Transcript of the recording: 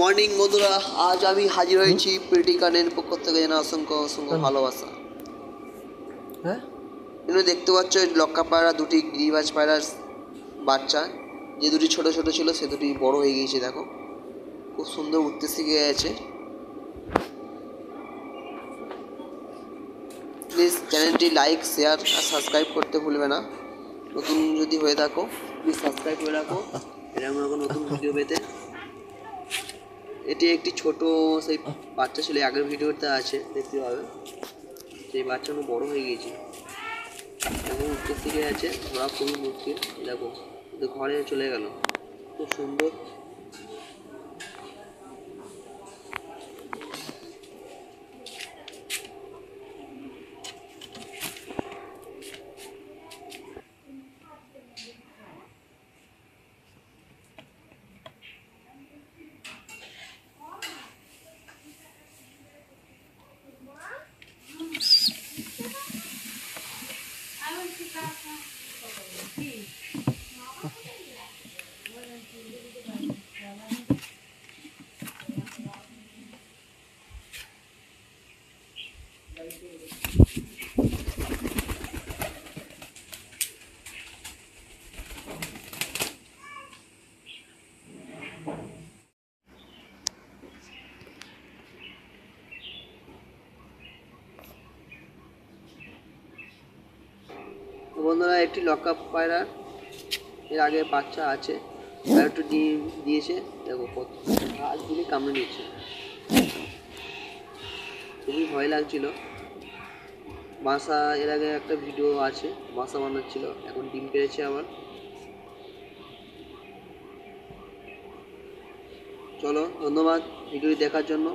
Morning বন্ধুরা, আজ আমি হাজির হয়েছি প্রিটি কানের পক্ষ থেকে জানা অসংখ্য অসংখ্য ভালোবাসা। হ্যাঁ, এখানে দেখতে পাচ্ছ লক্কা পায়রা, দুটি গিরিবাজ পায়রার বাচ্চা। যে দুটি ছোট ছোট ছিল সে দুটি বড় হয়ে গিয়েছে। দেখো খুব সুন্দর উঠতে শিখে গেছে। প্লিজ চ্যানেলটি লাইক, শেয়ার আর সাবস্ক্রাইব করতে ভুলবে না। নতুন যদি হয়ে থাকো প্লিজ সাবস্ক্রাইব করে রাখো এরকম নতুন ভিডিও পেতে। এটি একটি ছোট সেই বাচ্চা ছিল, আগের ভিডিওতে আছে, দেখতে পাবে। সেই বাচ্চাগুলো বড় হয়ে গিয়েছে এবং উঠতে শিখে আছে। ধরা খুবই মুশকিল। দেখো ঘরে চলে গেল, খুব সুন্দর। বন্ধুরা, একটি লক্কা পায়রা এর আগে বাচ্চা আছে, আর একটু ডিম দিয়েছে। দেখো কত হাত দিলে কামড়ে নিচ্ছে, খুবই ভয় লাগছিল। বাসা এর আগে একটা ভিডিও আছে, বাসা বানাচ্ছিল, এখন ডিম পেড়েছে আবার। চলো, ধন্যবাদ ভিডিওটি দেখার জন্য।